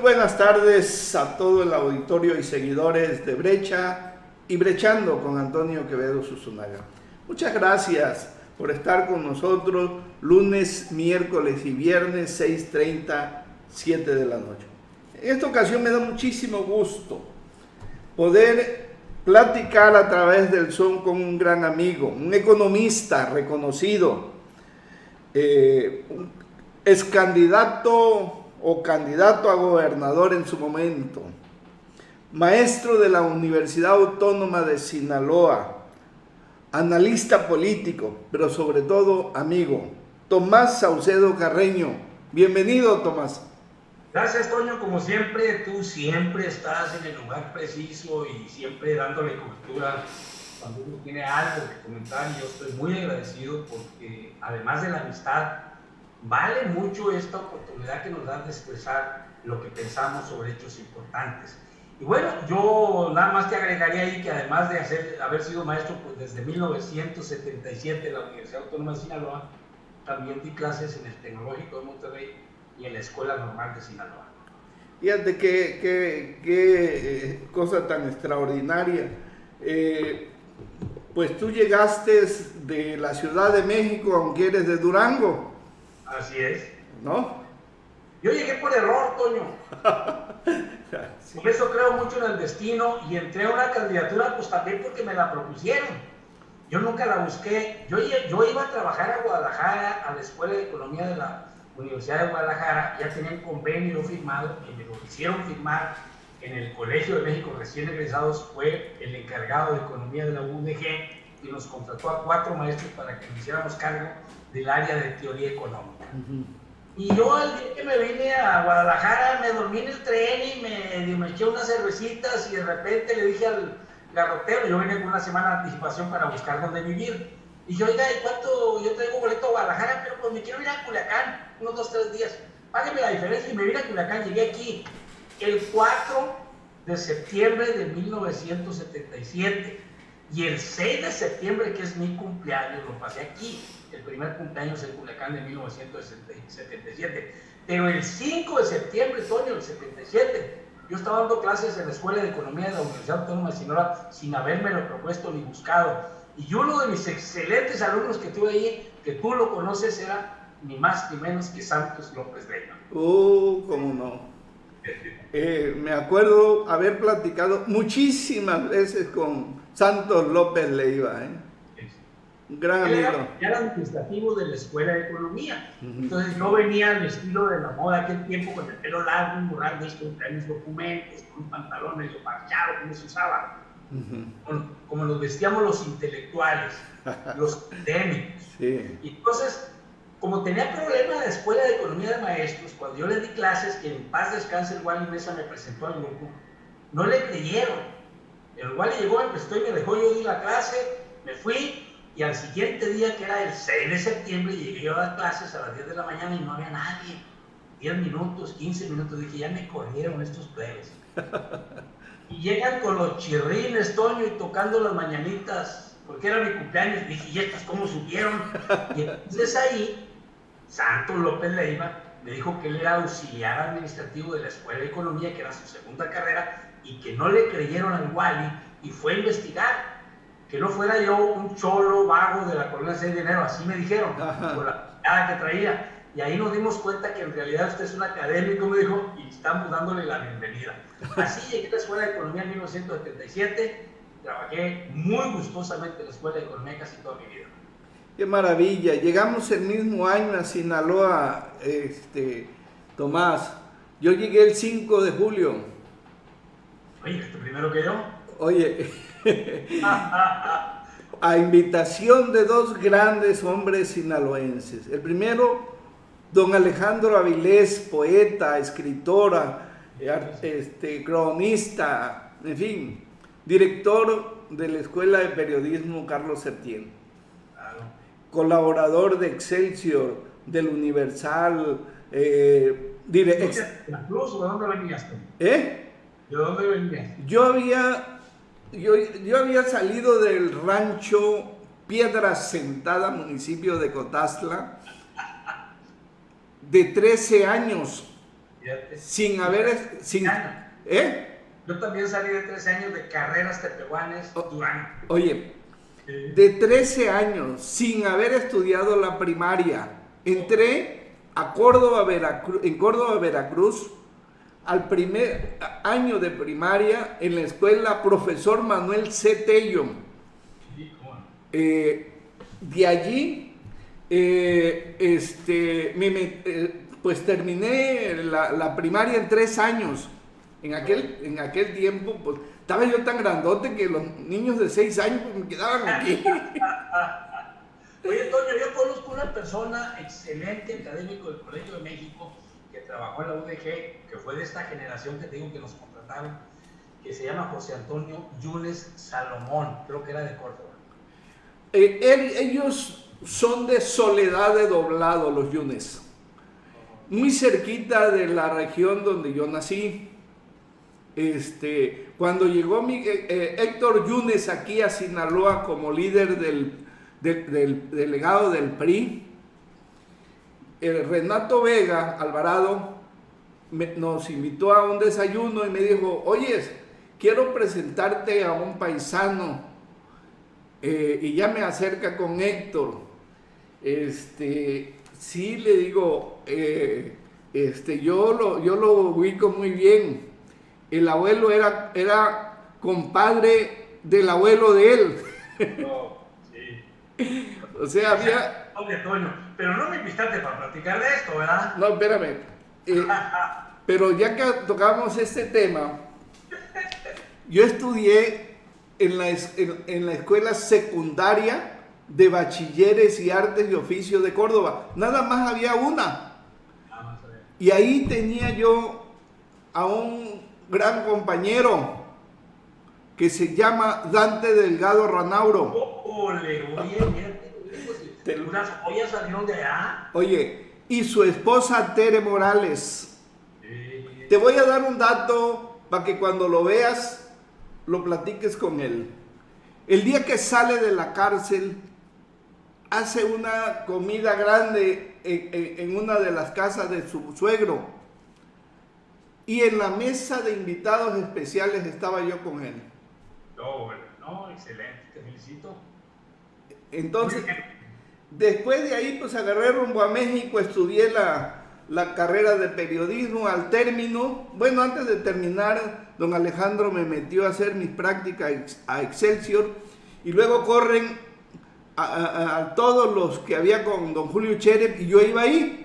buenas tardes a todo el auditorio y seguidores de Brecha y Brechando con Antonio Quevedo Susunaga. Muchas gracias por estar con nosotros lunes, miércoles y viernes 6:30, 7 de la noche. En esta ocasión me da muchísimo gusto poder platicar a través del Zoom con un gran amigo, un economista reconocido, ex candidato o candidato a gobernador en su momento, maestro de la Universidad Autónoma de Sinaloa, analista político, pero sobre todo amigo, Tomás Saucedo Carreño. Bienvenido, Tomás. Gracias, Toño. Como siempre, tú siempre estás en el lugar preciso y siempre dándole cobertura cuando uno tiene algo que comentar. Y yo estoy muy agradecido porque, además de la amistad, vale mucho esta oportunidad que nos dan de expresar lo que pensamos sobre hechos importantes. Y bueno, yo nada más te agregaría ahí que además de haber sido maestro pues desde 1977 en la Universidad Autónoma de Sinaloa, también di clases en el Tecnológico de Monterrey y en la Escuela Normal de Sinaloa. Fíjate qué cosa tan extraordinaria. Pues tú llegaste de la Ciudad de México, aunque eres de Durango. Así es. ¿No? Yo llegué por error, Toño. Sí. Por eso creo mucho en el destino y entré a una candidatura pues también porque me la propusieron. Yo nunca la busqué. Yo iba a trabajar a Guadalajara, a la Escuela de Economía de la Universidad de Guadalajara. Ya tenía un convenio firmado y me lo hicieron firmar en el Colegio de México recién egresados. Fue el encargado de Economía de la UDG y nos contrató a 4 maestros para que nos hiciéramos cargo del área de teoría económica. Y yo el día que me vine a Guadalajara me dormí en el tren y me eché unas cervecitas y de repente le dije al garrotero, yo venía con una semana de anticipación para buscar dónde vivir. Y yo, oiga, ¿cuánto? Yo traigo boleto a Guadalajara, pero pues me quiero ir a Culiacán, unos 2, 3 días. Págueme la diferencia y me vine a Culiacán. Llegué aquí el 4 de septiembre de 1977 y el 6 de septiembre, que es mi cumpleaños, lo pasé aquí. El primer cumpleaños en Culiacán de 1977. Pero el 5 de septiembre, Toño, del 77, yo estaba dando clases en la Escuela de Economía de la Universidad Autónoma de Sinaloa sin habérmelo propuesto ni buscado. Y uno de mis excelentes alumnos que tuve ahí, que tú lo conoces, era ni más ni menos que Santos López Leiva. Cómo no. Me acuerdo haber platicado muchísimas veces con Santos López Leiva, un gran amigo. Era administrativo de la Escuela de Economía. Entonces yo venía al estilo de la moda de aquel tiempo, con el pelo largo, un morral de mis documentos, con un pantalón medio parchado, como se usaba. Como nos vestíamos los intelectuales, los académicos. Sí. Y entonces, como tenía problemas en la Escuela de Economía de Maestros, cuando yo le di clases, que en paz descanse el Wally Mesa me presentó al grupo, no le creyeron. El Wally llegó, me presentó y me dejó, yo di la clase, me fui. Y al siguiente día, que era el 6 de septiembre, llegué yo a dar clases a las 10 de la mañana y no había nadie. 10 minutos, 15 minutos, dije, ya me corrieron estos plebes. Y llegan con los chirrines, Toño, y tocando las mañanitas, porque era mi cumpleaños. Dije, ¿y estos cómo subieron? Y entonces ahí, Santos López Leiva me dijo que él era auxiliar administrativo de la Escuela de Economía, que era su segunda carrera, y que no le creyeron al Wally, y fue a investigar. Que no fuera yo un cholo vago de la colonia 6 de enero, así me dijeron, por la mirada que traía. Y ahí nos dimos cuenta que en realidad usted es un académico, me dijo, y estamos dándole la bienvenida. Así llegué a la Escuela de Economía en 1977, trabajé muy gustosamente en la Escuela de Economía casi toda mi vida. ¡Qué maravilla! Llegamos el mismo año a Sinaloa, Tomás. Yo llegué el 5 de julio. Oye, ¿tú primero que yo? Oye... a invitación de 2 grandes hombres sinaloenses. El primero, don Alejandro Avilés, poeta, escritora, cronista, en fin, director de la Escuela de Periodismo Carlos Septién, colaborador de Excelsior, del Universal. ¿De dónde venías tú? ¿De dónde venías? Yo había salido del rancho Piedra Sentada, municipio de Cotazla, de 13 años Fíjate. sin haber, sin, ¿eh? Yo también salí de 13 años de carreras tepehuanes, Durango. Oye, de 13 años, sin haber estudiado la primaria, entré a Córdoba, en Córdoba, Veracruz, al primer año de primaria en la escuela Profesor Manuel C. Tello. De allí, pues terminé la primaria en 3 años. En aquel tiempo, pues estaba yo tan grandote que los niños de 6 años pues, me quedaban aquí. Oye, Toño, yo conozco una persona excelente, académico del Colegio de México, que trabajó en la UDG, que fue de esta generación que te digo que nos contrataron, que se llama José Antonio Yunes Salomón, creo que era de Córdoba. Ellos son de Soledad de Doblado, los Yunes, muy cerquita de la región donde yo nací. Cuando llegó Héctor Yunes aquí a Sinaloa como líder del delegado del PRI, Renato Vega Alvarado nos invitó a un desayuno y me dijo, oye, quiero presentarte a un paisano, y ya me acerca con Héctor. Sí, le digo, yo lo ubico muy bien. El abuelo era compadre del abuelo de él. No, sí. O sea, había... Oye, Toño, pero no me invitaste para platicar de esto, ¿verdad? No, espérame. Pero ya que tocamos este tema, yo estudié en la escuela secundaria de bachilleres y artes y oficios de Córdoba. Nada más había una. Y ahí tenía yo a un gran compañero que se llama Dante Delgado Ranauro. ¿Unas joyas salieron de allá? Oye, y su esposa Tere Morales. Te voy a dar un dato para que cuando lo veas, lo platiques con él. El día que sale de la cárcel, hace una comida grande en una de las casas de su suegro. Y en la mesa de invitados especiales estaba yo con él. No, excelente, te felicito. Entonces, después de ahí, pues agarré rumbo a México, estudié la carrera de periodismo. Al término, bueno, antes de terminar, don Alejandro me metió a hacer mis prácticas a Excelsior, y luego corren a todos los que había con don Julio Cherep, y yo iba ahí.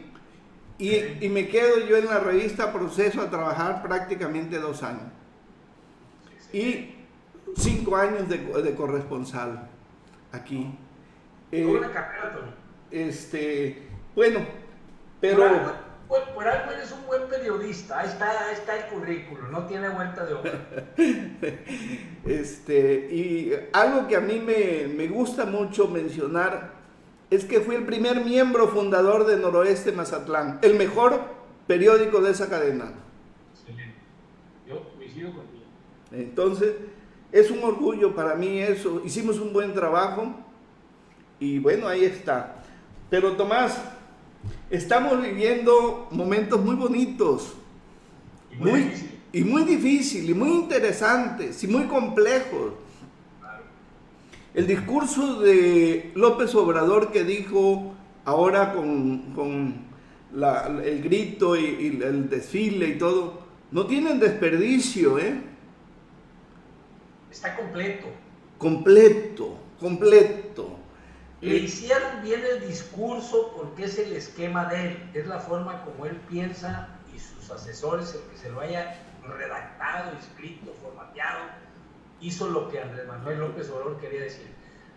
Y me quedo yo en la revista Proceso a trabajar prácticamente 2 años. Y 5 años de corresponsal aquí. Una carrera, Toño. Bueno, pero... Por algo eres un buen periodista. Ahí está el currículo, no tiene vuelta de hoja. Y algo que a mí me gusta mucho mencionar es que fui el primer miembro fundador de Noroeste Mazatlán, el mejor periódico de esa cadena. Excelente. Yo coincido contigo. Entonces, es un orgullo para mí eso. Hicimos un buen trabajo y bueno, ahí está. Pero Tomás, estamos viviendo momentos muy bonitos, y muy difíciles, y muy interesantes, y muy complejos. El discurso de López Obrador que dijo ahora con el grito y el desfile y todo, no tienen desperdicio, ¿eh? Está completo. Completo. Le hicieron bien el discurso porque es el esquema de él, es la forma como él piensa, y sus asesores, el que se lo haya redactado, escrito, formateado, hizo lo que Andrés Manuel López Obrador quería decir.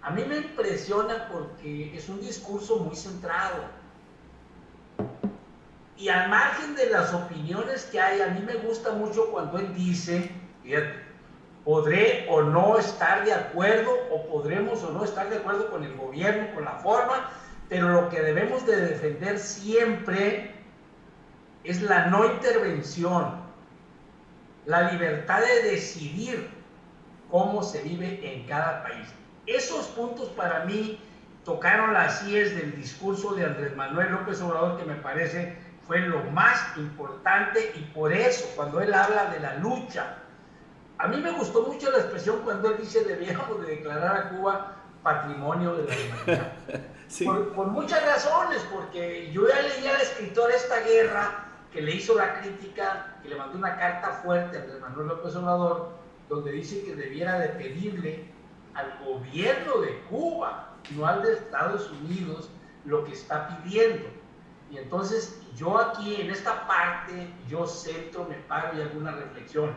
A mí me impresiona porque es un discurso muy centrado. Y al margen de las opiniones que hay, a mí me gusta mucho cuando él dice, fíjate, podré o no estar de acuerdo, o podremos o no estar de acuerdo con el gobierno, con la forma, pero lo que debemos de defender siempre es la no intervención, la libertad de decidir cómo se vive en cada país. Esos puntos para mí tocaron las íes del discurso de Andrés Manuel López Obrador, que me parece fue lo más importante, y por eso cuando él habla de la lucha, a mí me gustó mucho la expresión cuando él dice debiéramos de declarar a Cuba patrimonio de la humanidad. Sí. Por muchas razones, porque yo ya leí al escritor esta guerra que le hizo la crítica, que le mandó una carta fuerte a Andrés Manuel López Obrador, donde dice que debiera de pedirle al gobierno de Cuba, no al de Estados Unidos, lo que está pidiendo. Y entonces yo aquí en esta parte, yo centro, me paro y hago una reflexión.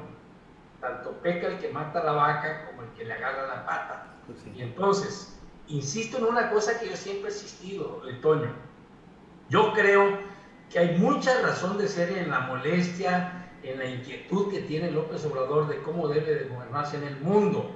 Tanto peca el que mata la vaca como el que le agarra la pata. Pues sí. Y entonces, insisto en una cosa que yo siempre he insistido, Toño. Yo creo que hay mucha razón de ser en la molestia, en la inquietud que tiene López Obrador de cómo debe de gobernarse en el mundo.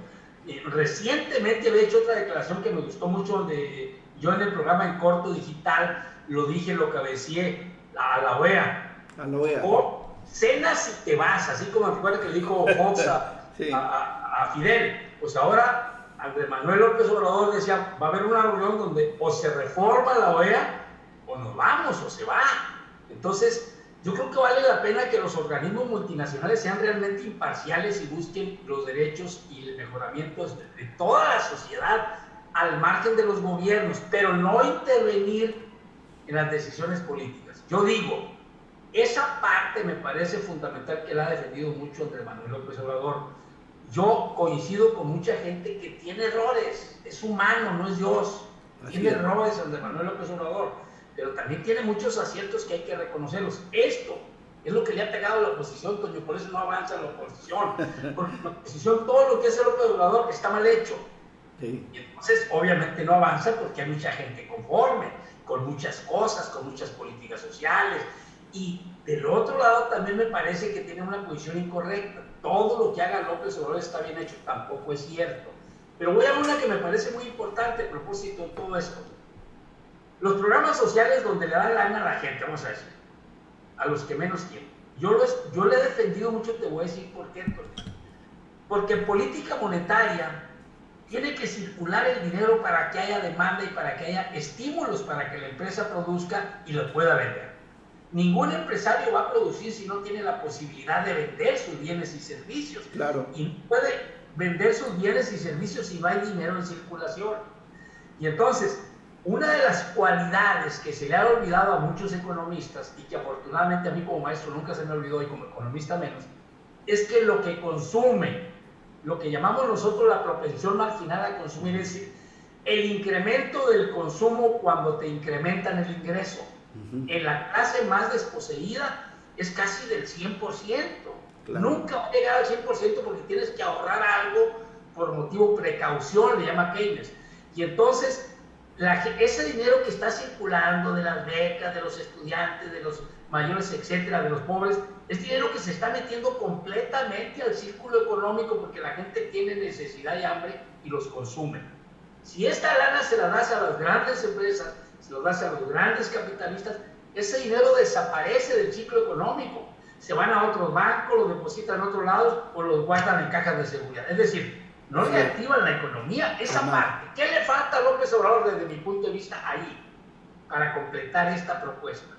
Recientemente había hecho otra declaración que me gustó mucho, donde yo en el programa En Corto Digital lo dije, lo cabeceé a la OEA. A la OEA. O cenas y te vas, así como me acuerdo que le dijo Fox sí. a Fidel. Pues ahora Andrés Manuel López Obrador decía, va a haber una reunión donde o se reforma la OEA o nos vamos o se va. Entonces yo creo que vale la pena que los organismos multinacionales sean realmente imparciales y busquen los derechos y el mejoramiento de toda la sociedad al margen de los gobiernos, pero no intervenir en las decisiones políticas. Yo digo, esa parte me parece fundamental, que la ha defendido mucho Andrés Manuel López Obrador. Yo coincido con mucha gente que tiene errores, es humano, no es Dios. Tiene errores Andrés Manuel López Obrador, pero también tiene muchos aciertos que hay que reconocerlos. Esto es lo que le ha pegado a la oposición, Toño, por eso no avanza la oposición. Porque la oposición, todo lo que hace López Obrador está mal hecho. Sí. Y entonces, obviamente, no avanza porque hay mucha gente conforme, con muchas cosas, con muchas políticas sociales. Y del otro lado también me parece que tiene una posición incorrecta. Todo lo que haga López Obrador está bien hecho, tampoco es cierto. Pero voy a una que me parece muy importante a propósito de todo esto. Los programas sociales donde le dan lana a la gente, vamos a decir, a los que menos tienen. Yo le he defendido mucho, te voy a decir por qué. Porque en política monetaria tiene que circular el dinero para que haya demanda y para que haya estímulos para que la empresa produzca y lo pueda vender. Ningún empresario va a producir si no tiene la posibilidad de vender sus bienes y servicios. Claro. Y no puede vender sus bienes y servicios si no hay dinero en circulación. Y entonces, una de las cualidades que se le ha olvidado a muchos economistas, y que afortunadamente a mí como maestro nunca se me olvidó y como economista menos, es que lo que consume, lo que llamamos nosotros la propensión marginal a consumir, es decir, el incremento del consumo cuando te incrementan el ingreso. En la clase más desposeída es casi del 100%. Claro. Nunca va a llegar al 100% porque tienes que ahorrar algo por motivo precaución, le llama Keynes. Y entonces, ese dinero que está circulando de las becas, de los estudiantes, de los mayores, etcétera, de los pobres, es dinero que se está metiendo completamente al círculo económico porque la gente tiene necesidad y hambre y los consume. Si esta lana se la das a las grandes empresas, se lo das a los grandes capitalistas, ese dinero desaparece del ciclo económico. Se van a otros bancos, los depositan en otros lados o los guardan en cajas de seguridad. Es decir, no reactivan la economía, esa parte. ¿Qué le falta a López Obrador desde mi punto de vista ahí para completar esta propuesta?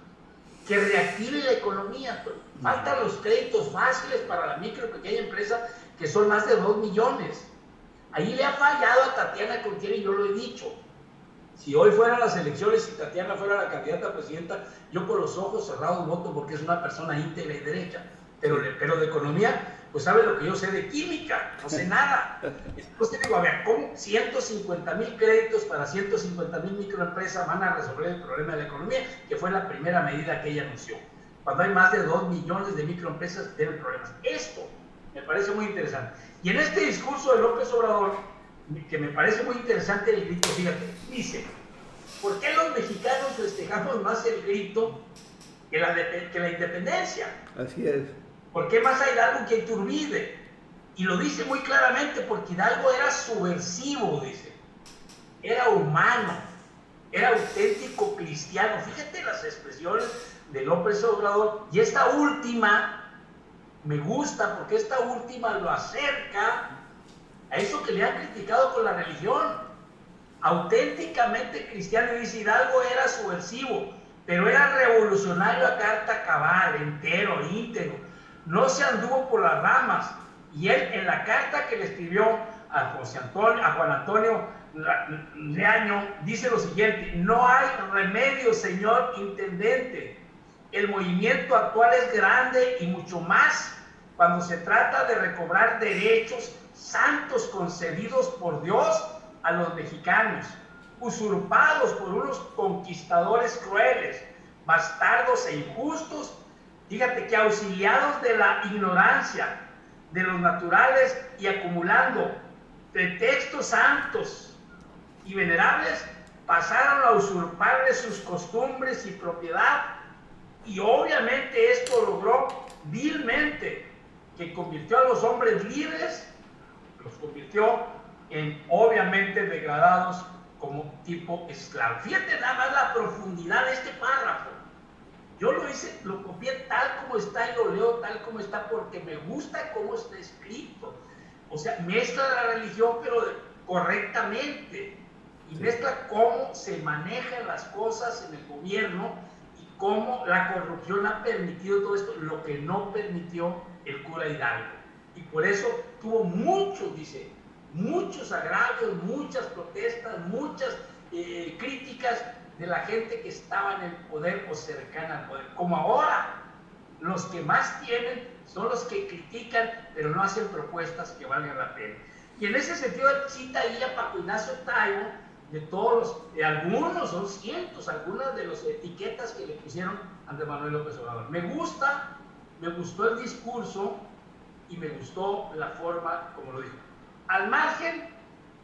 Que reactive la economía. Faltan los créditos fáciles para la micro y pequeña empresa, que son más de 2 millones. Ahí le ha fallado a Tatiana Cloutier y yo lo he dicho. Si hoy fueran las elecciones y Tatiana fuera la candidata a presidenta, yo con los ojos cerrados voto porque es una persona íntegra y derecha. Pero de economía, pues sabe lo que yo sé de química, no sé nada. Entonces digo, a ver, ¿cómo 150,000 créditos para 150,000 microempresas van a resolver el problema de la economía? Que fue la primera medida que ella anunció. Cuando hay más de 2 millones de microempresas que tienen problemas. Esto me parece muy interesante. Y en este discurso de López Obrador, que me parece muy interesante el grito, fíjate, dice, ¿por qué los mexicanos festejamos más el grito que la independencia? Así es. ¿Por qué más a Hidalgo que a Iturbide? Y lo dice muy claramente, porque Hidalgo era subversivo, dice, era humano, era auténtico cristiano. Fíjate las expresiones de López Obrador, y esta última me gusta, porque esta última lo acerca a eso que le han criticado con la religión. Auténticamente cristiano, y dice, Hidalgo era subversivo, pero era revolucionario a carta cabal, entero, íntegro. No se anduvo por las ramas. Y él, en la carta que le escribió a Juan Antonio Leaño, dice lo siguiente: no hay remedio, señor intendente. El movimiento actual es grande y mucho más cuando se trata de recobrar derechos santos concedidos por Dios a los mexicanos, usurpados por unos conquistadores crueles, bastardos e injustos, fíjate que auxiliados de la ignorancia de los naturales y acumulando pretextos santos y venerables, pasaron a usurparles sus costumbres y propiedad, y obviamente esto logró vilmente que convirtió a los hombres libres, los convirtió en obviamente degradados como tipo esclavo. Fíjate nada más la profundidad de este párrafo. Yo lo hice, lo copié tal como está y lo leo tal como está porque me gusta cómo está escrito. O sea, mezcla la religión pero correctamente, y mezcla cómo se manejan las cosas en el gobierno y cómo la corrupción ha permitido todo esto, lo que no permitió el cura Hidalgo. Y por eso tuvo muchos, dice, muchos agravios, muchas protestas, muchas críticas de la gente que estaba en el poder o cercana al poder. Como ahora, los que más tienen son los que critican, pero no hacen propuestas que valgan la pena. Y en ese sentido cita ahí a Paco Ignacio Taibo, de todos de algunos, son cientos, algunas de las etiquetas que le pusieron a Andrés Manuel López Obrador. Me gustó el discurso y me gustó la forma como lo dijo. Al margen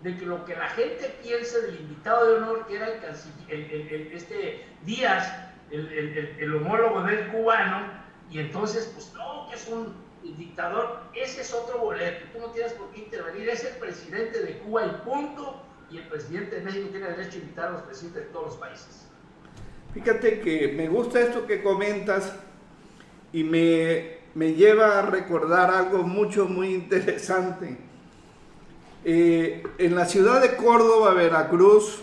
de que lo que la gente piense del invitado de honor, que era este Díaz, el homólogo del cubano, y entonces, pues no, que es un dictador, ese es otro boleto, tú no tienes por qué intervenir, es el presidente de Cuba y punto, y el presidente de México tiene derecho a invitar a los presidentes de todos los países. Fíjate que me gusta esto que comentas y me lleva a recordar algo muy interesante. En la ciudad de Córdoba, Veracruz,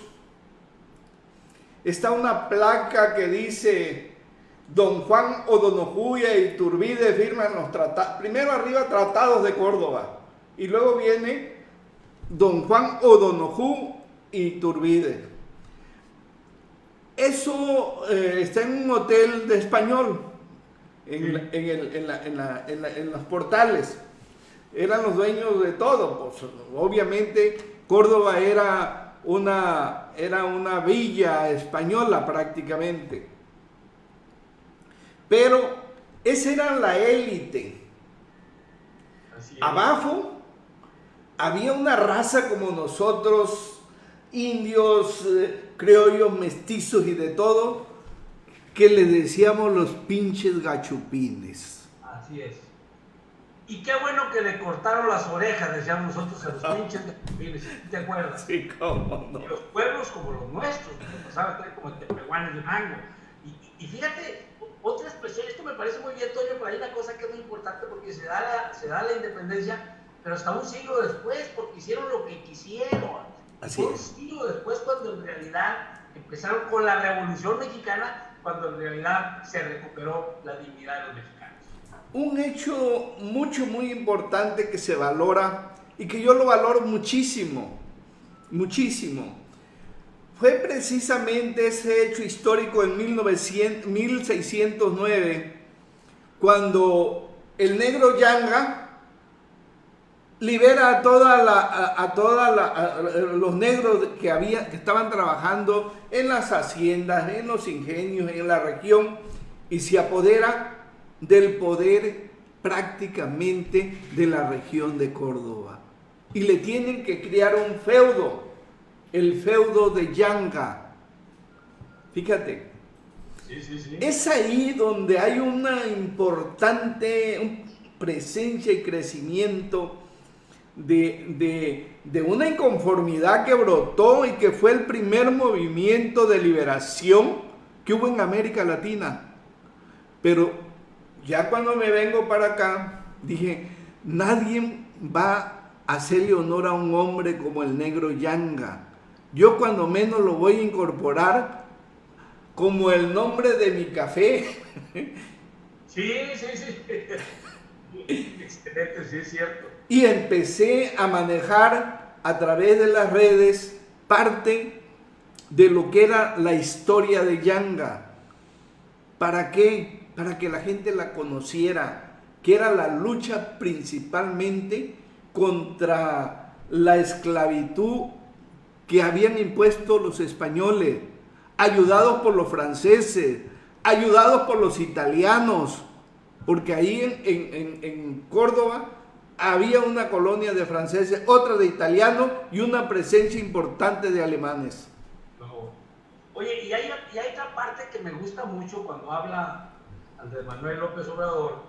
está una placa que dice: Don Juan O'Donoghue y Iturbide firman los tratados. Primero arriba, Tratados de Córdoba, y luego viene Don Juan O'Donoghue y Iturbide. Eso está en un hotel de español, en los portales. Eran los dueños de todo. Pues, obviamente Córdoba era una villa española prácticamente. Pero esa era la élite. Abajo había una raza como nosotros, indios, criollos, mestizos y de todo, que les decíamos los pinches gachupines. Así es. Y qué bueno que le cortaron las orejas, decíamos nosotros, a los pinches gachupines, ¿te acuerdas? Sí, cómo no. Y los pueblos como los nuestros, que pasaban como tepehuanes de mango. Y fíjate, otra expresión, esto me parece muy bien, Toño, pero hay una cosa que es muy importante porque se da la independencia, pero hasta un siglo después, porque hicieron lo que quisieron. Así Fue un es. siglo después cuando en realidad empezaron con la Revolución Mexicana, cuando en realidad se recuperó la dignidad de los mexicanos. Un hecho muy importante que se valora y que yo lo valoro muchísimo, fue precisamente ese hecho histórico en 1609, cuando el negro Yanga libera a los negros que estaban trabajando en las haciendas, en los ingenios, en la región, y se apodera del poder prácticamente de la región de Córdoba. Y le tienen que crear un feudo, el feudo de Yanga. Fíjate. Sí. Es ahí donde hay una importante presencia y crecimiento de una inconformidad que brotó y que fue el primer movimiento de liberación que hubo en América Latina. Pero ya cuando me vengo para acá, dije, nadie va a hacerle honor a un hombre como el negro Yanga. Yo cuando menos lo voy a incorporar como el nombre de mi café. Sí. Excelente, sí es cierto. Y empecé a manejar a través de las redes parte de lo que era la historia de Yanga. ¿Para qué? Para que la gente la conociera, que era la lucha principalmente contra la esclavitud que habían impuesto los españoles, ayudados por los franceses, ayudados por los italianos, porque ahí en Córdoba había una colonia de franceses, otra de italianos y una presencia importante de alemanes. No. Oye, y hay otra parte que me gusta mucho cuando habla Andrés Manuel López Obrador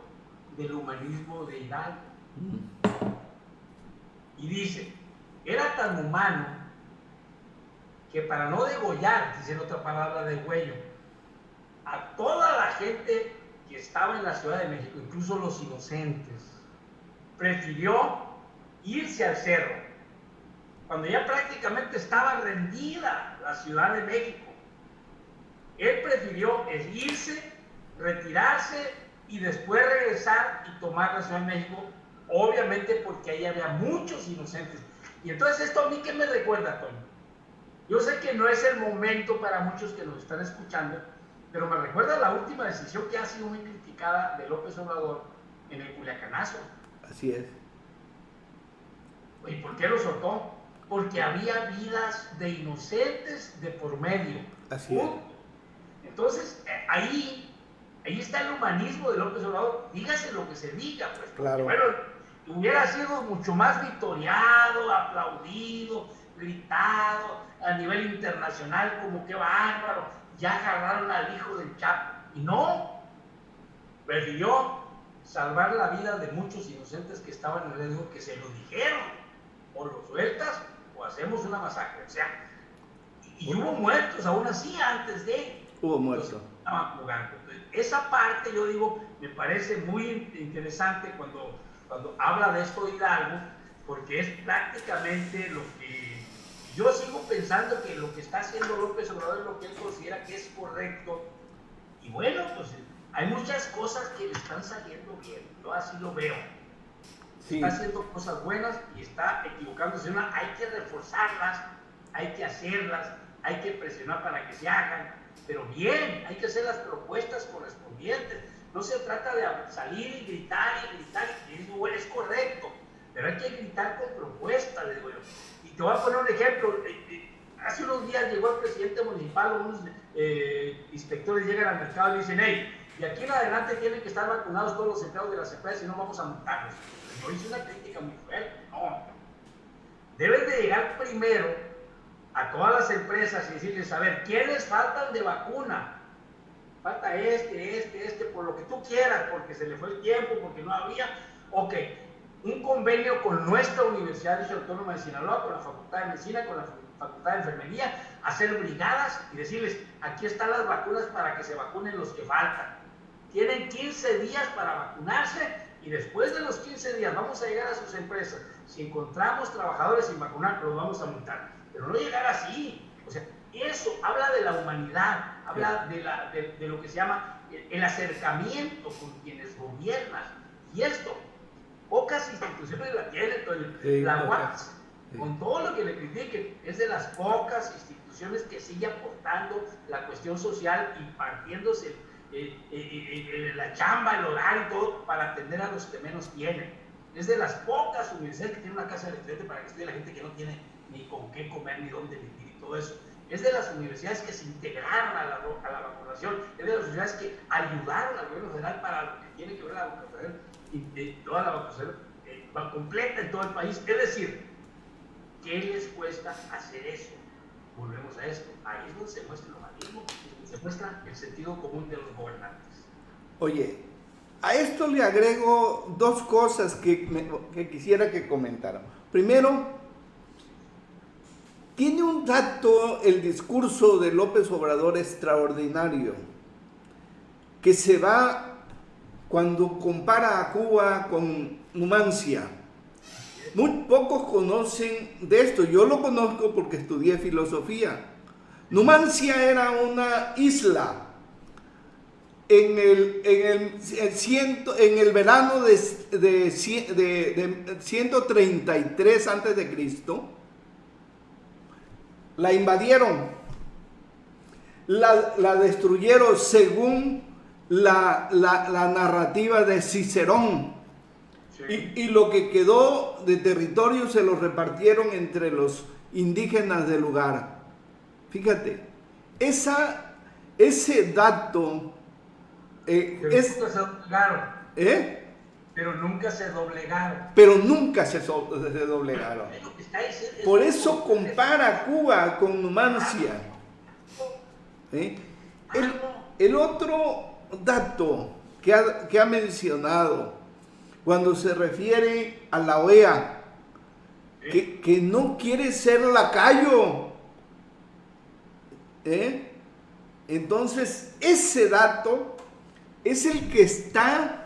del humanismo de Hidalgo. Y dice, era tan humano que para no degollar, dice en otra palabra degüello, a toda la gente que estaba en la Ciudad de México, incluso los inocentes, prefirió irse al cerro, cuando ya prácticamente estaba rendida la Ciudad de México. Él prefirió irse, retirarse y después regresar y tomar la Ciudad de México, obviamente porque ahí había muchos inocentes. Y entonces esto a mí, ¿qué me recuerda, Toño? Yo sé que no es el momento para muchos que nos están escuchando, pero me recuerda la última decisión que ha sido muy criticada de López Obrador en el Culiacanazo. Así es. ¿Y por qué lo soltó? Porque había vidas de inocentes de por medio. Así es. Entonces, ahí está el humanismo de López Obrador. Dígase lo que se diga, pues. Claro. Bueno, hubiera sido mucho más victoriado, aplaudido, gritado a nivel internacional, como qué bárbaro, ya agarraron al hijo del Chapo. Y no, prefirió salvar la vida de muchos inocentes que estaban en el riesgo, que se lo dijeron, o lo sueltas o hacemos una masacre. O sea, y hubo muertos aún así antes de. Hubo muertos. Estaban jugando. Entonces, esa parte, yo digo, me parece muy interesante cuando habla de esto de Hidalgo, porque es prácticamente lo que yo sigo pensando que lo que está haciendo López Obrador es lo que él considera que es correcto. Y bueno, pues hay muchas cosas que le están saliendo bien, yo así lo veo. Sí. Está haciendo cosas buenas y está equivocándose. Hay que reforzarlas, hay que hacerlas, hay que presionar para que se hagan, pero bien, hay que hacer las propuestas correspondientes. No se trata de salir y gritar, y es correcto, pero hay que gritar con propuestas, les digo yo. Y te voy a poner un ejemplo. Hace unos días llegó el presidente municipal, unos inspectores llegan al mercado y le dicen, hey, de aquí en adelante tienen que estar vacunados todos los empleados de las empresas y no vamos a multarlos. No hice una crítica muy fuerte, no. Deben de llegar primero a todas las empresas y decirles, a ver, ¿quiénes faltan de vacuna? Falta este, por lo que tú quieras, porque se le fue el tiempo, porque no había. Ok, un convenio con nuestra Universidad Autónoma de Sinaloa, con la Facultad de Medicina, con la Facultad de Enfermería, hacer brigadas y decirles, aquí están las vacunas para que se vacunen los que faltan. Tienen 15 días para vacunarse y después de los 15 días vamos a llegar a sus empresas. Si encontramos trabajadores sin vacunar, los vamos a multar. Pero no llegar así. O sea, eso habla de la humanidad, habla de lo que se llama el acercamiento con quienes gobiernan. Y esto, pocas instituciones la tienen. La UAS, con todo lo que le critiquen, es de las pocas instituciones que sigue aportando la cuestión social, impartiéndose la chamba, el horario y todo para atender a los que menos tienen. Es de las pocas universidades que tienen una casa de referente para que estudie la gente que no tiene ni con qué comer, ni dónde vivir y todo eso. Es de las universidades que se integraron a la vacunación, es de las universidades que ayudaron al gobierno federal para lo que tiene que ver la vacunación y toda la vacunación completa en todo el país. Es decir, ¿qué les cuesta hacer eso? Volvemos a esto. Ahí es donde se muestra el humanismo, se muestra el sentido común de los gobernantes. Oye, a esto le agrego dos cosas que quisiera que comentáramos. Primero, tiene un dato el discurso de López Obrador extraordinario, que se va cuando compara a Cuba con Numancia. Muy pocos conocen de esto. Yo lo conozco porque estudié filosofía, Numancia era una isla en el verano de 133 antes de Cristo. La invadieron, la destruyeron según la narrativa de Cicerón. Sí. Y lo que quedó de territorio se lo repartieron entre los indígenas del lugar. Fíjate, ese dato nunca se doblegaron. Pero nunca se doblegaron. Pero nunca se doblegaron. Por eso compara Cuba con Numancia. El otro dato que ha mencionado cuando se refiere a la OEA, que no quiere ser lacayo. Entonces, ese dato es el que está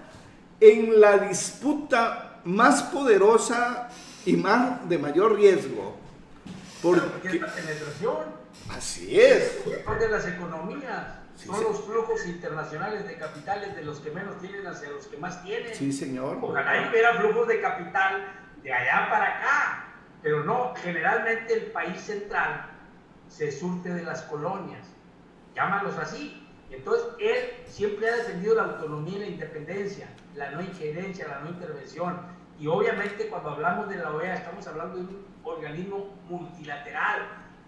en la disputa más poderosa y de mayor riesgo. Porque es la penetración. Así es. De las economías. Sí, son los flujos internacionales de capitales de los que menos tienen hacia los que más tienen. Sí, señor. Ojalá hubiera flujos de capital de allá para acá, pero no, generalmente el país central se surte de las colonias, llámalos así. Entonces, él siempre ha defendido la autonomía y la independencia, la no injerencia, la no intervención. Y obviamente cuando hablamos de la OEA estamos hablando de un organismo multilateral,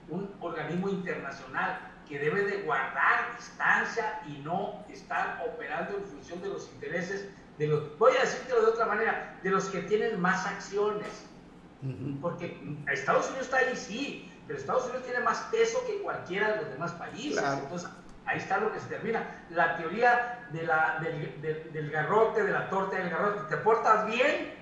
un organismo internacional que debe de guardar distancia y no estar operando en función de los intereses de los, voy a decírtelo de otra manera, de los que tienen más acciones. Porque Estados Unidos está ahí, sí, pero Estados Unidos tiene más peso que cualquiera de los demás países. Claro. Entonces, ahí está lo que se termina. La teoría del garrote, de la torta del garrote. ¿Te portas bien?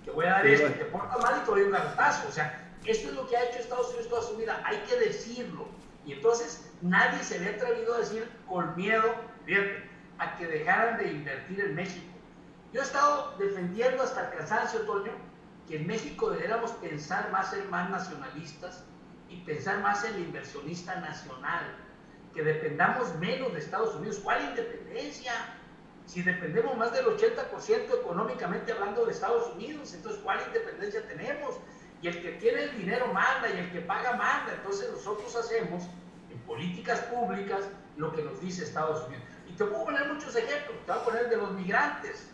Te voy a dar esto. Te portas mal y te doy un garrotazo. O sea, esto es lo que ha hecho Estados Unidos toda su vida. Hay que decirlo. Y entonces nadie se había atrevido a decir con miedo, fíjate, a que dejaran de invertir en México. Yo he estado defendiendo hasta el cansancio, Toño, que en México deberíamos pensar más en más nacionalistas y pensar más en el inversionista nacional, que dependamos menos de Estados Unidos. ¿Cuál independencia? Si dependemos más del 80% económicamente hablando de Estados Unidos, entonces ¿cuál independencia tenemos? Y el que tiene el dinero manda y el que paga manda. Entonces nosotros hacemos en políticas públicas lo que nos dice Estados Unidos. Y te puedo poner muchos ejemplos, te voy a poner el de los migrantes.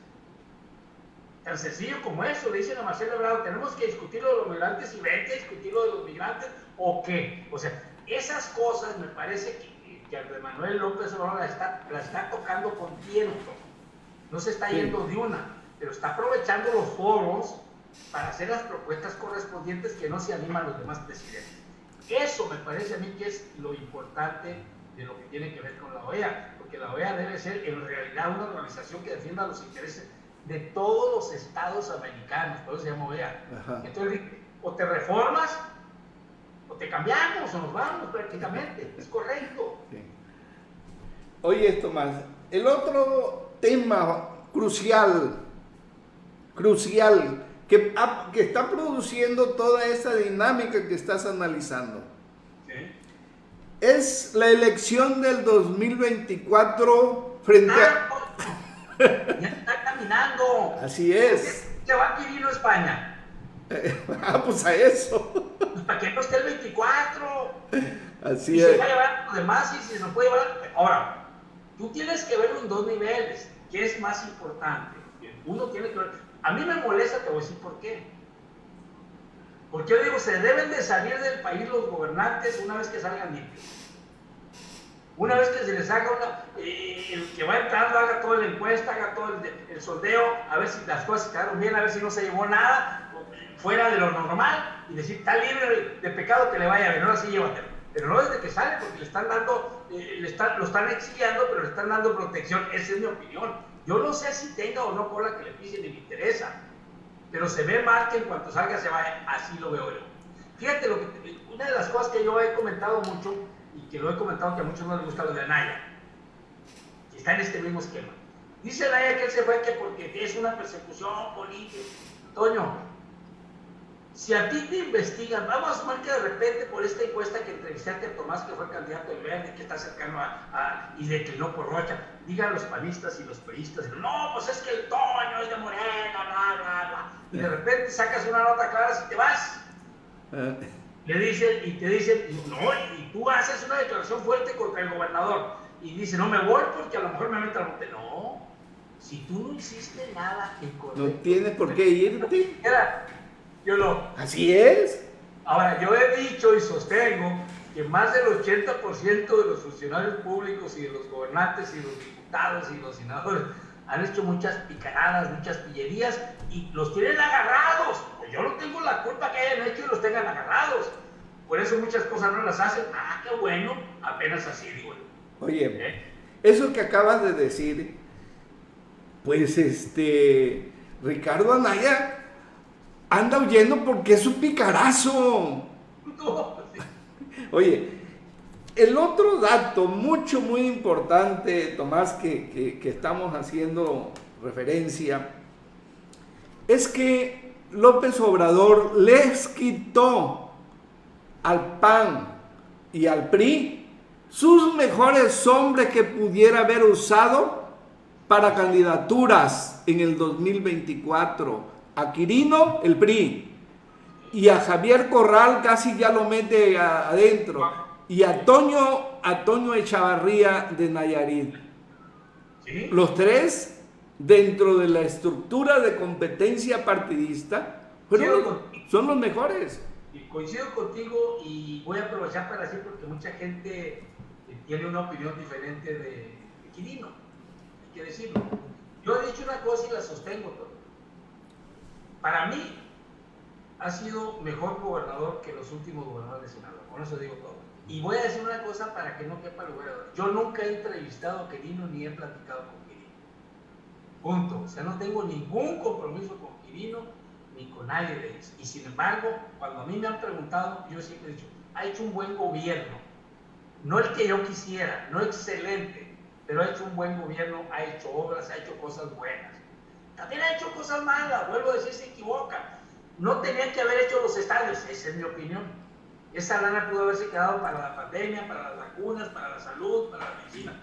Tan sencillo como eso, le dicen a Marcelo Ebrard, tenemos que discutir lo de los migrantes y vente a discutir lo de los migrantes, ¿o qué? O sea, esas cosas me parece que Andrés Manuel López Obrador la está tocando con tiempo. No se está yendo de una, pero está aprovechando los foros para hacer las propuestas correspondientes que no se animan los demás presidentes. Eso me parece a mí que es lo importante de lo que tiene que ver con la OEA, porque la OEA debe ser en realidad una organización que defienda los intereses de todos los estados americanos, por eso se llama OEA. Ajá. Entonces, o te reformas, o te cambiamos, o nos vamos prácticamente, es correcto. Sí. Oye, Tomás, el otro tema crucial, que está produciendo toda esa dinámica que estás analizando, ¿sí?, es la elección del 2024 frente a... Ya está caminando. Así es. Se va a Quirino a España. Pues a eso. Pues para que no esté el 24. Así y es. Se va a llevar a los demás y se nos puede llevar. Ahora, tú tienes que verlo en dos niveles. ¿Qué es más importante? Uno tiene que ver. A mí me molesta, te voy a decir por qué. Porque yo digo, se deben de salir del país los gobernantes una vez que salgan limpios. Una vez que se les haga el que va entrando haga toda la encuesta, haga todo el sondeo, a ver si las cosas quedaron bien, a ver si no se llevó nada fuera de lo normal y decir, está libre de pecado, que le vaya bien, ahora sí llévatelo. Pero no desde que sale, porque le están dando, lo están exiliando, pero le están dando protección. Esa es mi opinión. Yo no sé si tenga o no cola que le pisen, ni me interesa, pero se ve mal que en cuanto salga se vaya, así lo veo yo. Fíjate, una de las cosas que yo he comentado mucho, y que lo he comentado que a muchos no les gusta, lo de Anaya, que está en este mismo esquema. Dice Anaya que él se fue que porque es una persecución política. Toño, Si a ti te investigan, vamos a sumar que de repente por esta encuesta que entrevistaste a Tomás, que fue candidato del Verde, que está cercano y declinó por Rocha, digan los panistas y los priistas, no, pues es que el Toño es de Morena, bla, bla, bla. Y de repente sacas una nota clara si te vas. Le dicen, y te dicen, no, y tú haces una declaración fuerte contra el gobernador. Y dice, no me voy porque a lo mejor me meto al monte. No, si tú no hiciste nada incorrecto. No tienes por qué irte. Yo lo. Así es. Ahora, yo he dicho y sostengo que más del 80% de los funcionarios públicos y de los gobernantes y los diputados y los senadores han hecho muchas picaradas, muchas pillerías y los tienen agarrados. Pues yo no tengo la culpa que hayan hecho y los tengan agarrados. Por eso muchas cosas no las hacen. Ah, qué bueno, apenas así digo. Oye, eso que acabas de decir, pues Ricardo Anaya anda huyendo porque es un picarazo. Oye, el otro dato muy importante, Tomás, que estamos haciendo referencia, es que López Obrador les quitó al PAN y al PRI sus mejores hombres que pudiera haber usado para candidaturas en el 2024. A Quirino, el PRI, y a Javier Corral casi ya lo mete adentro, y a Toño Echavarría de Nayarit. ¿Sí? Los tres, dentro de la estructura de competencia partidista, son los mejores. Coincido contigo y voy a aprovechar para decir porque mucha gente tiene una opinión diferente de Quirino, hay que decirlo. Yo he dicho una cosa y la sostengo todo. Para mí ha sido mejor gobernador que los últimos gobernadores de Sinaloa, con eso digo todo. Y voy a decir una cosa para que no quepa lugar a dudas. Yo nunca he entrevistado a Quirino ni he platicado con Quirino. Punto. O sea, no tengo ningún compromiso con Quirino ni con nadie de ellos. Y sin embargo, cuando a mí me han preguntado, yo siempre he dicho, ha hecho un buen gobierno. No el que yo quisiera, no excelente, pero ha hecho un buen gobierno, ha hecho obras, ha hecho cosas buenas. También ha hecho cosas malas, vuelvo a decir, se equivoca. No tenían que haber hecho los estadios, esa es mi opinión. Esa lana pudo haberse quedado para la pandemia, para las vacunas, para la salud, para la medicina.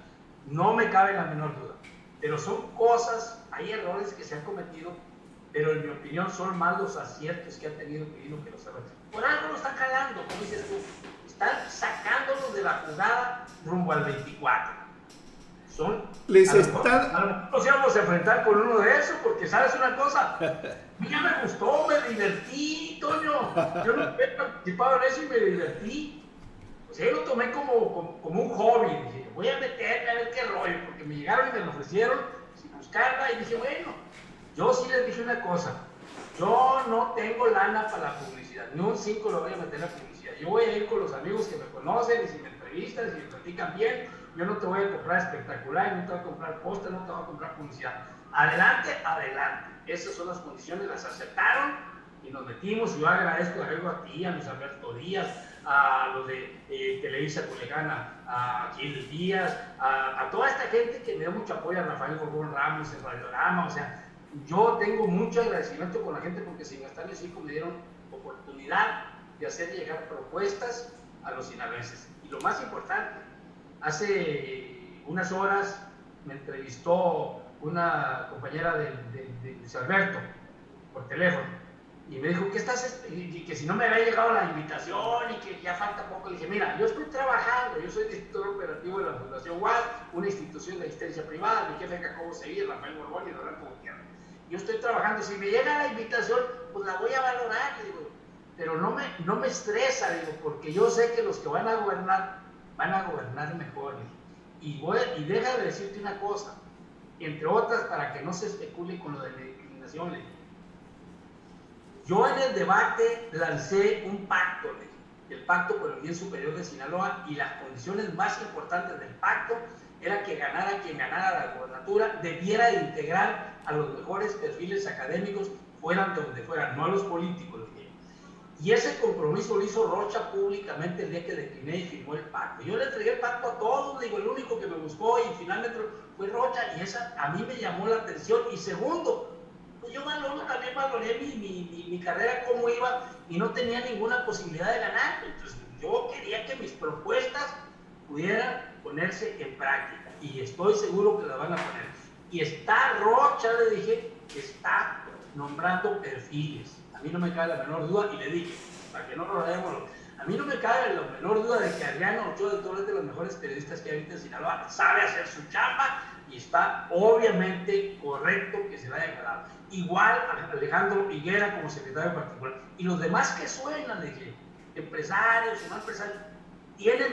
No me cabe la menor duda. Pero son cosas, hay errores que se han cometido, pero en mi opinión son más los aciertos que ha tenido Quirino que los errores. Por algo lo están jalando, como dices tú. Están sacándolos de la jugada rumbo al 24. A lo mejor nos íbamos a enfrentar con uno de esos, porque sabes una cosa, a mí ya me gustó, me divertí, Toño. Yo no he participado en eso y me divertí. O sea, yo lo tomé como un hobby. Dije, voy a meterme a ver qué rollo, porque me llegaron y me lo ofrecieron sin buscarla. Y dije, bueno, yo sí les dije una cosa, yo no tengo lana para la publicidad, ni un 5 lo voy a meter en la publicidad. Yo voy a ir con los amigos que me conocen y si me entrevistan, si me platican bien. Yo no te voy a comprar espectacular, no te voy a comprar póster, no te voy a comprar publicidad. Adelante, adelante. Esas son las condiciones, las aceptaron y nos metimos. Y yo agradezco a ti, a Luis Alberto Díaz, a los de Televisa Culiacán, a Gil Díaz, a toda esta gente que me da mucho apoyo, a Rafael Gorgón Ramos en Radiorama. O sea, yo tengo mucho agradecimiento con la gente porque sin gastarle 5 me dieron oportunidad de hacer llegar propuestas a los sinaloenses. Y lo más importante, hace unas horas me entrevistó una compañera de Luis Alberto por teléfono y me dijo, ¿qué estás? Y que si no me había llegado la invitación y que ya falta poco. Le dije, mira, yo estoy trabajando, yo soy director operativo de la Fundación UAS, una institución de asistencia privada, mi jefe Jacobo Seguir, Rafael Borbón y Roberto Gutiérrez. Yo estoy trabajando, si me llega la invitación, pues la voy a valorar, digo, pero no me estresa, digo, porque yo sé que los que van a gobernar mejor. Y deja de decirte una cosa, entre otras, para que no se especule con lo de la discriminación. Yo en el debate lancé un pacto, el Pacto por el Bien Superior de Sinaloa, y las condiciones más importantes del pacto era que ganara quien ganara la gobernatura, debiera de integrar a los mejores perfiles académicos, fueran de donde fueran, no a los políticos. Y ese compromiso lo hizo Rocha públicamente el día que decliné y firmó el pacto. Yo le entregué el pacto a todos, digo, el único que me buscó y finalmente fue Rocha, y esa a mí me llamó la atención. Y segundo, pues yo también valoré mi carrera, cómo iba, y no tenía ninguna posibilidad de ganar. Entonces yo quería que mis propuestas pudieran ponerse en práctica y estoy seguro que la van a poner. Y está Rocha, le dije, que está nombrando perfiles. A mí no me cabe la menor duda, y le dije, para que no nos vayamos, a mí no me cabe la menor duda de que Adriano Ochoa de Torres es de los mejores periodistas que hay ahorita en Sinaloa, sabe hacer su chamba y está obviamente correcto que se la haya ganado. Igual Alejandro Higuera como secretario particular. Y los demás que suenan, le dije, empresarios y más empresarios, tienen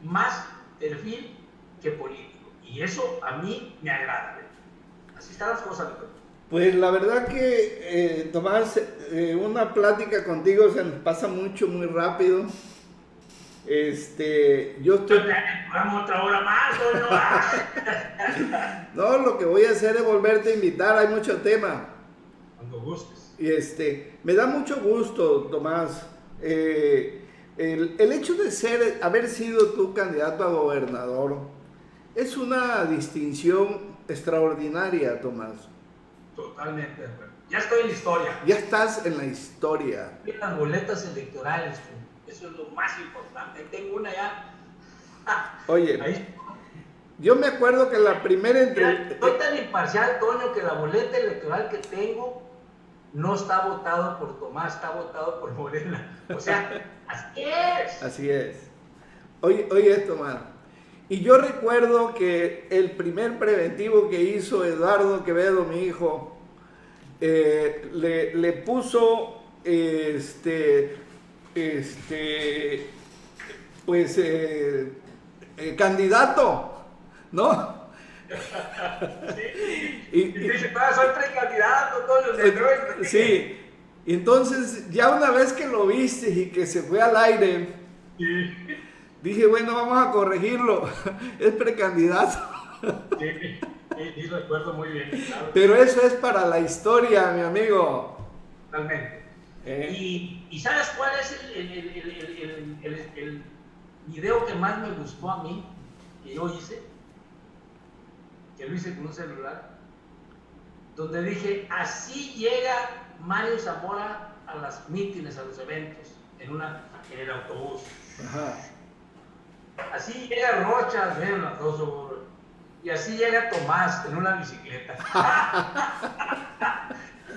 más perfil que político. Y eso a mí me agrada. Así están las cosas, doctor. Pues la verdad que, Tomás, una plática contigo se nos pasa mucho, muy rápido. Yo estoy... Vamos otra hora más, No, lo que voy a hacer es volverte a invitar, hay mucho tema. Cuando gustes. Y me da mucho gusto, Tomás, el hecho de haber sido tú candidato a gobernador, es una distinción extraordinaria, Tomás. Totalmente de acuerdo. Ya estoy en la historia. Ya estás en la historia. Las boletas electorales, eso es lo más importante. Tengo una ya. Oye, ahí. Yo me acuerdo que la primera entrevista... Estoy tan imparcial, Toño, que la boleta electoral que tengo no está votado por Tomás, está votado por Morena. O sea, así es. Así es. Oye, Tomás. Y yo recuerdo que el primer preventivo que hizo Eduardo Quevedo, mi hijo, le puso candidato, ¿no? Sí. Y dice, soy precandidato, Toño. Sí. Y entonces, ya una vez que lo viste y que se fue al aire, sí. Dije, bueno, vamos a corregirlo. Es precandidato. Sí, recuerdo muy bien. Claro. Pero eso es para la historia, mi amigo. Totalmente. ¿Y sabes cuál es el video que más me gustó a mí, que yo hice? Que lo hice con un celular. Donde dije, así llega Mario Zamora a las mítines, a los eventos, en el autobús. Ajá. Así llega Rocha, ven la y así llega Tomás en una bicicleta.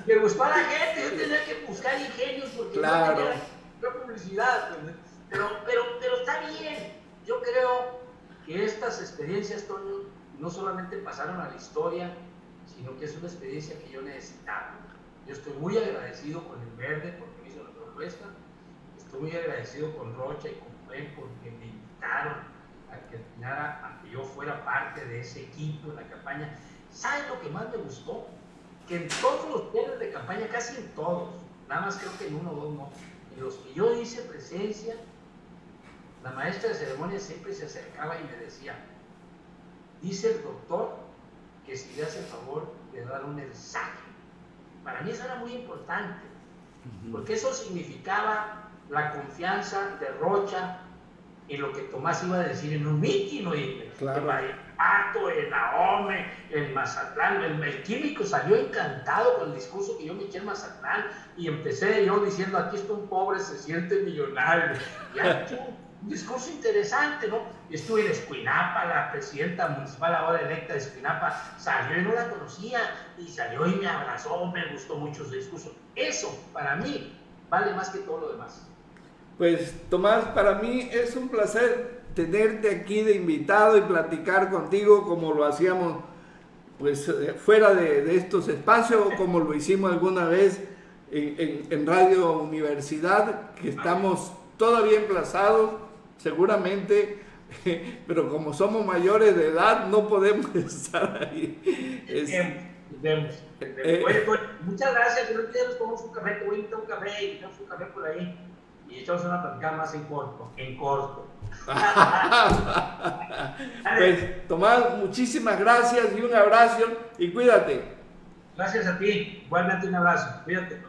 Me gustó a la gente, yo tenía que buscar ingenios porque claro. no tenía publicidad. Pero está bien. Yo creo que estas experiencias, Toño, no solamente pasaron a la historia, sino que es una experiencia que yo necesitaba. Yo estoy muy agradecido con el Verde porque me hizo la propuesta. Estoy muy agradecido con Rocha y con Fred porque me invitaron a que yo fuera parte de ese equipo en la campaña. ¿Sabes lo que más me gustó? Que en todos los planes de campaña, casi en todos, nada más creo que en uno o dos no, en los que yo hice presencia, la maestra de ceremonia siempre se acercaba y me decía, dice el doctor que si le hace el favor de dar un mensaje. Para mí eso era muy importante, porque eso significaba la confianza de Rocha en lo que Tomás iba a decir en un mitin, claro. En Maripato, en Ahome, en Mazatlán. El químico salió encantado con el discurso que yo me eché en Mazatlán y empecé yo diciendo, aquí está un pobre, se siente millonario. Ya, un discurso interesante, ¿no? Estuve en Escuinapa, la presidenta municipal ahora electa de Escuinapa salió y no la conocía, y salió y me abrazó, me gustó mucho su discurso. Eso, para mí, vale más que todo lo demás. Pues, Tomás, para mí es un placer tenerte aquí de invitado y platicar contigo como lo hacíamos pues fuera de estos espacios, como lo hicimos alguna vez en Radio Universidad, que estamos todavía emplazados, seguramente, pero como somos mayores de edad no podemos estar ahí. Oye, pues, muchas gracias, que no quieres tomar un café, te voy a invitar un café y echamos un café por ahí y echamos una platicada más en corto. Pues, Tomás, muchísimas gracias y un abrazo y cuídate. Gracias a ti, igualmente un abrazo, cuídate.